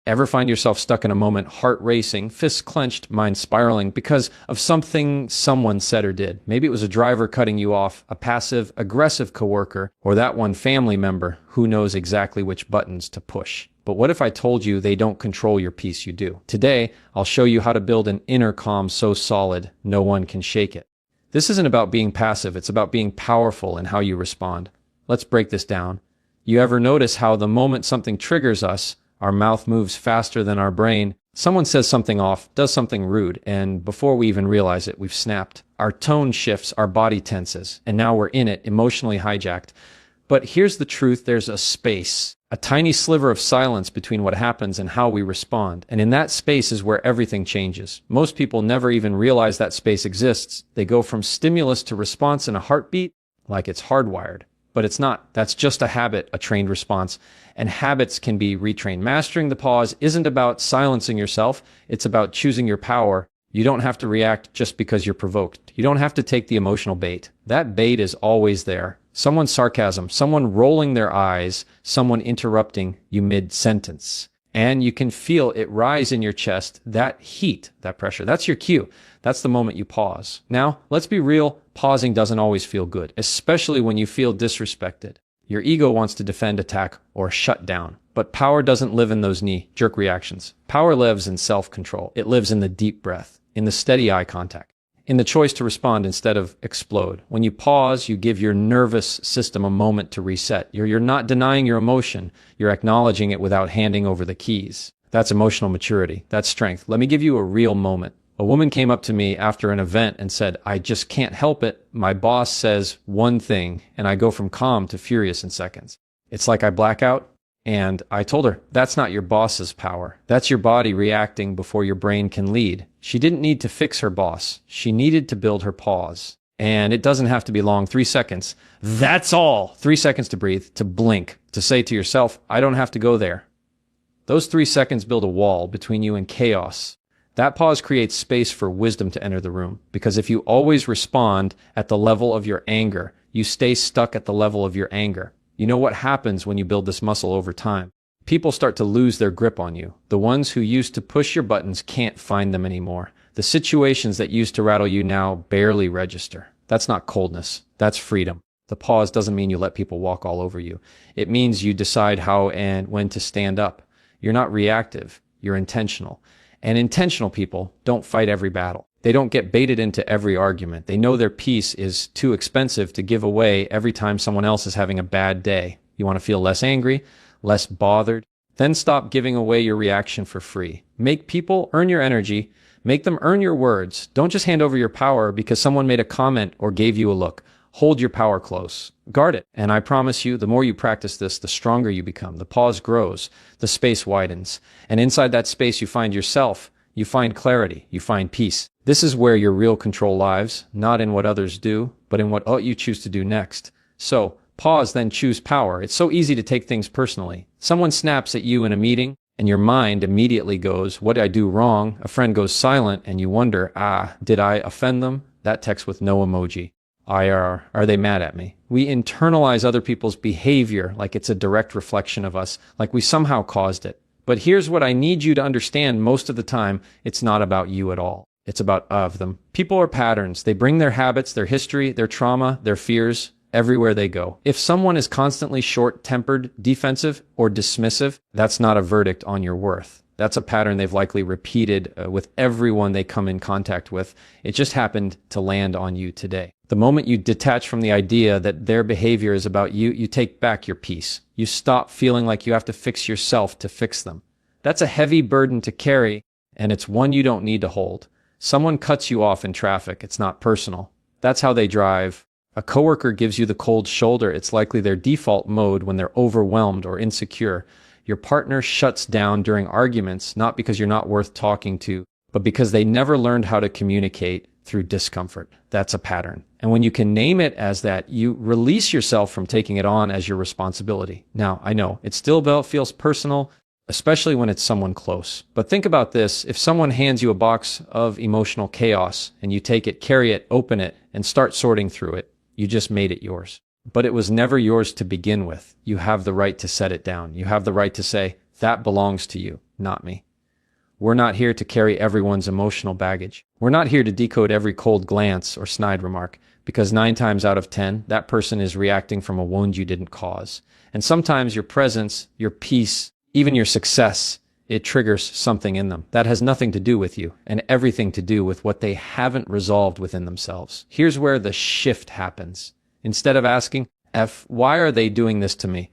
Ever find yourself stuck in a moment, heart racing, fists clenched, mind spiraling because of something someone said or did? Maybe it was a driver cutting you off, a passive, aggressive coworker, or that one family member who knows exactly which buttons to push. But what if I told you they don't control your peace? You do. Today, I'll show you how to build an inner calm so solid no one can shake it. This isn't about being passive, it's about being powerful in how you respond. Let's break this down. You ever notice how the moment something triggers us, our mouth moves faster than our brain? Someone says something off, does something rude, and before we even realize it, we've snapped. Our tone shifts, our body tenses, and now we're in it, emotionally hijacked. But here's the truth, there's a space, a tiny sliver of silence between what happens and how we respond. And in that space is where everything changes. Most people never even realize that space exists. They go from stimulus to response in a heartbeat like it's hardwired. But it's not. That's just a habit, a trained response. And habits can be retrained. Mastering the pause isn't about silencing yourself. It's about choosing your power. You don't have to react just because you're provoked. You don't have to take the emotional bait. That bait is always there. Someone's sarcasm, someone rolling their eyes, someone interrupting you mid-sentence. And you can feel it rise in your chest, that heat, that pressure. That's your cue. That's the moment you pause. Now, let's be real, pausing doesn't always feel good, especially when you feel disrespected. Your ego wants to defend, attack, or shut down. But power doesn't live in those knee-jerk reactions. Power lives in self-control. It lives in the deep breath, in the steady eye contact, in the choice to respond instead of explode. When you pause, you give your nervous system a moment to reset. You're not denying your emotion. You're acknowledging it without handing over the keys. That's emotional maturity. That's strength. Let me give you a real moment. A woman came up to me after an event and said, "I just can't help it. My boss says one thing, and I go from calm to furious in seconds. It's like I black out." And I told her, that's not your boss's power. That's your body reacting before your brain can lead. She didn't need to fix her boss. She needed to build her pause. And it doesn't have to be long, 3 seconds. That's all. 3 seconds to breathe, to blink, to say to yourself, I don't have to go there. Those 3 seconds build a wall between you and chaos. That pause creates space for wisdom to enter the room. Because if you always respond at the level of your anger, you stay stuck at the level of your anger. You know what happens when you build this muscle over time? People start to lose their grip on you. The ones who used to push your buttons can't find them anymore. The situations that used to rattle you now barely register. That's not coldness. That's freedom. The pause doesn't mean you let people walk all over you. It means you decide how and when to stand up. You're not reactive. You're intentional. And intentional people don't fight every battle. They don't get baited into every argument. They know their peace is too expensive to give away every time someone else is having a bad day. You want to feel less angry, less bothered? Then stop giving away your reaction for free. Make people earn your energy. Make them earn your words. Don't just hand over your power because someone made a comment or gave you a look. Hold your power close. Guard it. And I promise you, the more you practice this, the stronger you become. The pause grows. The space widens. And inside that space, you find yourself. You find clarity. You find peace. This is where your real control lies, not in what others do, but in what you choose to do next. So, pause, then choose power. It's so easy to take things personally. Someone snaps at you in a meeting, and your mind immediately goes, what did I do wrong? A friend goes silent, and you wonder, did I offend them? That text with no emoji. IR, are they mad at me? We internalize other people's behavior like it's a direct reflection of us, like we somehow caused it. But here's what I need you to understand most of the time, it's not about you at all. It's about them. People are patterns. They bring their habits, their history, their trauma, their fears everywhere they go. If someone is constantly short-tempered, defensive, or dismissive, that's not a verdict on your worth. That's a pattern they've likely repeated with everyone they come in contact with. It just happened to land on you today. The moment you detach from the idea that their behavior is about you, you take back your peace. You stop feeling like you have to fix yourself to fix them. That's a heavy burden to carry, and it's one you don't need to hold. Someone cuts you off in traffic. It's not personal. That's how they drive. A coworker gives you the cold shoulder. It's likely their default mode when they're overwhelmed or insecure. Your partner shuts down during arguments, not because you're not worth talking to, but because they never learned how to communicate through discomfort. That's a pattern. And when you can name it as that, you release yourself from taking it on as your responsibility. Now, I know it still feels personal, especially when it's someone close. But think about this. If someone hands you a box of emotional chaos and you take it, carry it, open it, and start sorting through it, you just made it yours. But it was never yours to begin with. You have the right to set it down. You have the right to say, that belongs to you. not me. We're not here to carry everyone's emotional baggage. We're not here to decode every cold glance or snide remark, because 9 times out of 10, that person is reacting from a wound you didn't cause. And sometimes your presence, your peace, even your success, it triggers something in them that has nothing to do with you and everything to do with what they haven't resolved within themselves. Here's where the shift happens. Instead of asking, F, why are they doing this to me?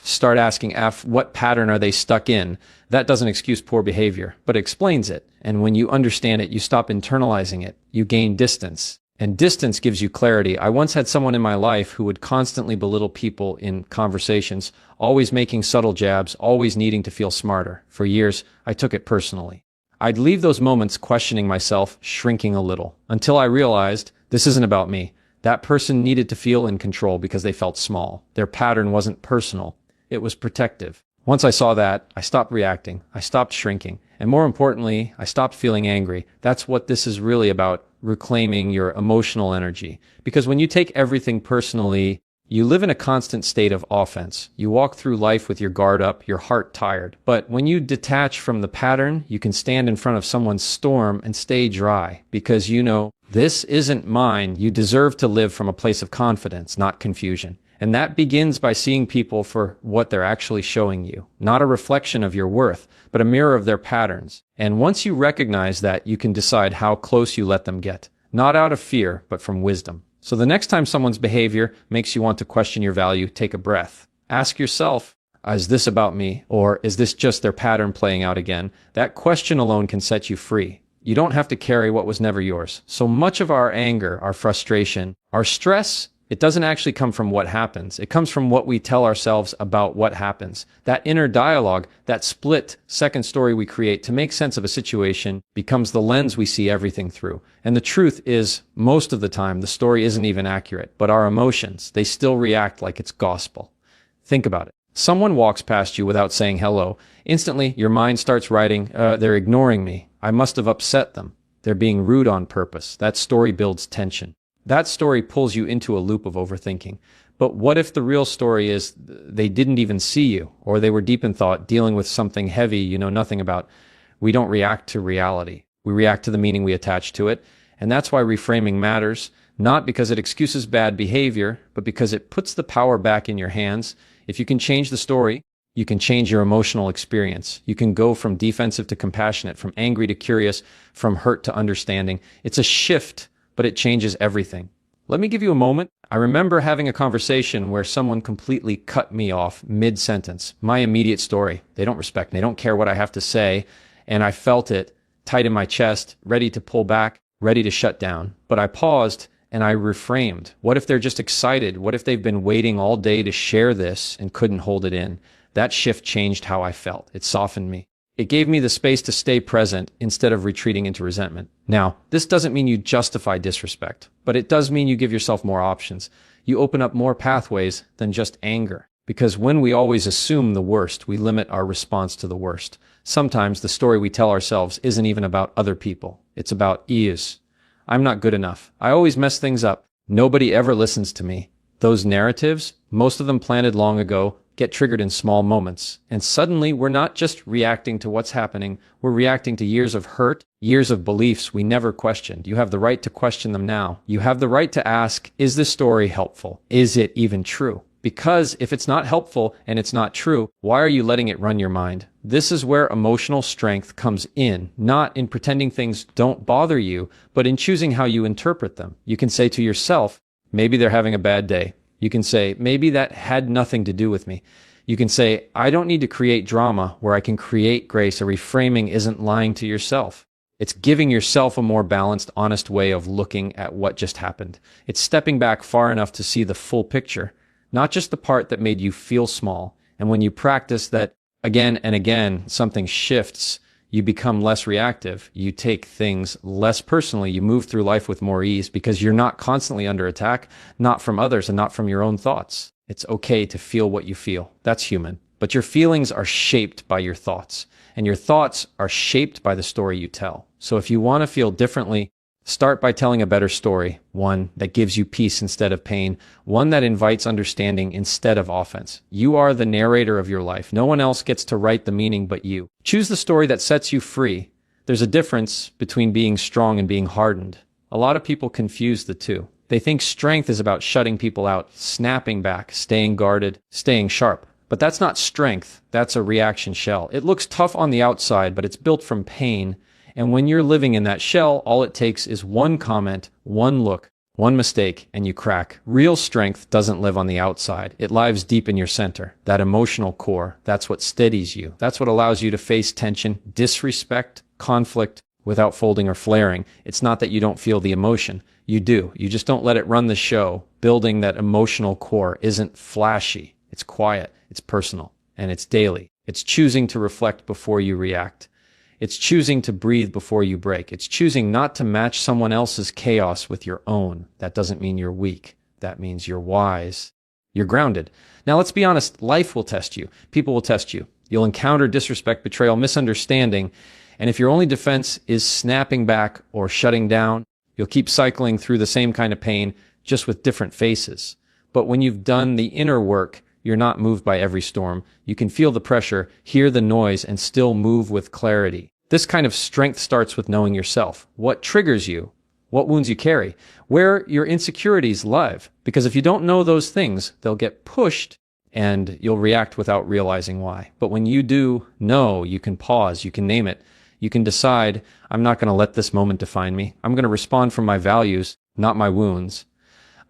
Start asking, F, what pattern are they stuck in? That doesn't excuse poor behavior, but explains it. And when you understand it, you stop internalizing it. You gain distance. And distance gives you clarity. I once had someone in my life who would constantly belittle people in conversations, always making subtle jabs, always needing to feel smarter. For years, I took it personally. I'd leave those moments questioning myself, shrinking a little, until I realized this isn't about me. That person needed to feel in control because they felt small. Their pattern wasn't personal. It was protective. Once I saw that, I stopped reacting. I stopped shrinking. And more importantly, I stopped feeling angry. That's what this is really about, reclaiming your emotional energy. Because when you take everything personally, you live in a constant state of offense. You walk through life with your guard up, your heart tired. But when you detach from the pattern, you can stand in front of someone's storm and stay dry. Because you know, this isn't mine. You deserve to live from a place of confidence, not confusion. And that begins by seeing people for what they're actually showing you. Not a reflection of your worth, but a mirror of their patterns. And once you recognize that, you can decide how close you let them get. Not out of fear, but from wisdom. So the next time someone's behavior makes you want to question your value, take a breath. Ask yourself, is this about me? Or is this just their pattern playing out again? That question alone can set you free. You don't have to carry what was never yours. So much of our anger, our frustration, our stress, it doesn't actually come from what happens. It comes from what we tell ourselves about what happens. That inner dialogue, that split second story we create to make sense of a situation becomes the lens we see everything through. And the truth is, most of the time, the story isn't even accurate, but our emotions, they still react like it's gospel. Think about it. Someone walks past you without saying hello. Instantly, your mind starts writing, they're ignoring me. I must have upset them. They're being rude on purpose. That story builds tension. That story pulls you into a loop of overthinking. But what if the real story is they didn't even see you, or they were deep in thought, dealing with something heavy you know nothing about? We don't react to reality. We react to the meaning we attach to it. And that's why reframing matters, not because it excuses bad behavior, but because it puts the power back in your hands. If you can change the story, you can change your emotional experience. You can go from defensive to compassionate, from angry to curious, from hurt to understanding. It's a shift, but it changes everything. Let me give you a moment. I remember having a conversation where someone completely cut me off mid-sentence. My immediate story. They don't respect me. They don't care what I have to say. And I felt it tight in my chest, ready to pull back, ready to shut down. But I paused and I reframed. What if they're just excited? What if they've been waiting all day to share this and couldn't hold it in? That shift changed how I felt. It softened me. It gave me the space to stay present instead of retreating into resentment. Now, this doesn't mean you justify disrespect, but it does mean you give yourself more options. You open up more pathways than just anger. Because when we always assume the worst, we limit our response to the worst. Sometimes the story we tell ourselves isn't even about other people. It's about ease. I'm not good enough. I always mess things up. Nobody ever listens to me. Those narratives, most of them planted long ago, get triggered in small moments. And suddenly we're not just reacting to what's happening, we're reacting to years of hurt, years of beliefs we never questioned. You have the right to question them now. You have the right to ask, is this story helpful? Is it even true? Because if it's not helpful and it's not true, why are you letting it run your mind? This is where emotional strength comes in, not in pretending things don't bother you, but in choosing how you interpret them. You can say to yourself, maybe they're having a bad day. You can say, maybe that had nothing to do with me. You can say, I don't need to create drama where I can create grace. A reframing isn't lying to yourself. It's giving yourself a more balanced, honest way of looking at what just happened. It's stepping back far enough to see the full picture, not just the part that made you feel small. And when you practice that again and again, something shifts. You become less reactive. You take things less personally. You move through life with more ease because you're not constantly under attack, not from others and not from your own thoughts. It's okay to feel what you feel. That's human. But your feelings are shaped by your thoughts, and your thoughts are shaped by the story you tell. So if you want to feel differently, Start by telling a better story, one that gives you peace instead of pain, one that invites understanding instead of offense. You are the narrator of your life. No one else gets to write the meaning but you. Choose the story that sets you free. There's a difference between being strong and being hardened. A lot of people confuse the two. They think strength is about shutting people out, snapping back, staying guarded, staying sharp. But that's not strength. That's a reaction shell. It looks tough on the outside, but it's built from pain. And when you're living in that shell, all it takes is one comment, one look, one mistake, and you crack. Real strength doesn't live on the outside. It lives deep in your center, that emotional core. That's what steadies you. That's what allows you to face tension, disrespect, conflict without folding or flaring. It's not that you don't feel the emotion. You do. You just don't let it run the show. Building that emotional core isn't flashy. It's quiet, it's personal, and it's daily. It's choosing to reflect before you react. It's choosing to breathe before you break. It's choosing not to match someone else's chaos with your own. That doesn't mean you're weak. That means you're wise. You're grounded. Now, let's be honest. Life will test you. People will test you. You'll encounter disrespect, betrayal, misunderstanding. And if your only defense is snapping back or shutting down, you'll keep cycling through the same kind of pain, just with different faces. But when you've done the inner work, you're not moved by every storm. You can feel the pressure, hear the noise, and still move with clarity. This kind of strength starts with knowing yourself. What triggers you? What wounds you carry? Where your insecurities live? Because if you don't know those things, they'll get pushed and you'll react without realizing why. But when you do know, you can pause, you can name it. You can decide, I'm not going to let this moment define me. I'm going to respond from my values, not my wounds.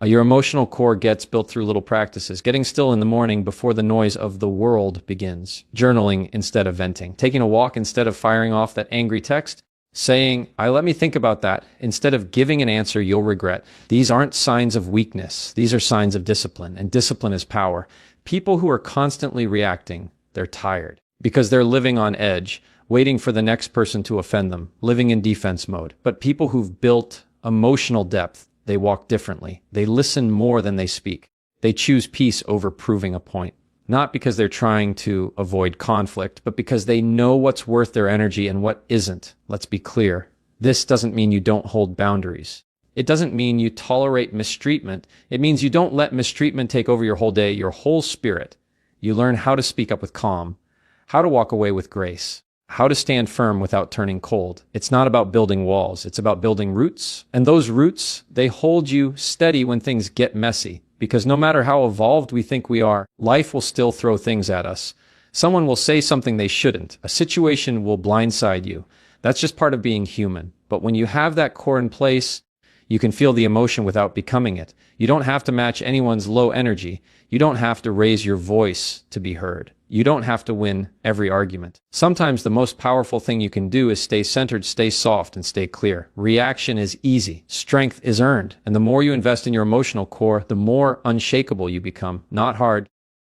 Your emotional core gets built through little practices. Getting still in the morning before the noise of the world begins. Journaling instead of venting. Taking a walk instead of firing off that angry text. Saying, let me think about that, instead of giving an answer you'll regret. These aren't signs of weakness. These are signs of discipline, and discipline is power. People who are constantly reacting, they're tired because they're living on edge, waiting for the next person to offend them, living in defense mode. But people who've built emotional depth, they walk differently. They listen more than they speak. They choose peace over proving a point. Not because they're trying to avoid conflict, but because they know what's worth their energy and what isn't. Let's be clear. This doesn't mean you don't hold boundaries. It doesn't mean you tolerate mistreatment. It means you don't let mistreatment take over your whole day, your whole spirit. You learn how to speak up with calm, how to walk away with grace, how to stand firm without turning cold. It's not about building walls. It's about building roots. And those roots, they hold you steady when things get messy. Because no matter how evolved we think we are, life will still throw things at us. Someone will say something they shouldn't. A situation will blindside you. That's just part of being human. But when you have that core in place, you can feel the emotion without becoming it. You don't have to match anyone's low energy. You don't have to raise your voice to be heard. You don't have to win every argument. Sometimes the most powerful thing you can do is stay centered, stay soft, and stay clear. Reaction is easy. Strength is earned. And the more you invest in your emotional core, the more unshakable you become. Not hard,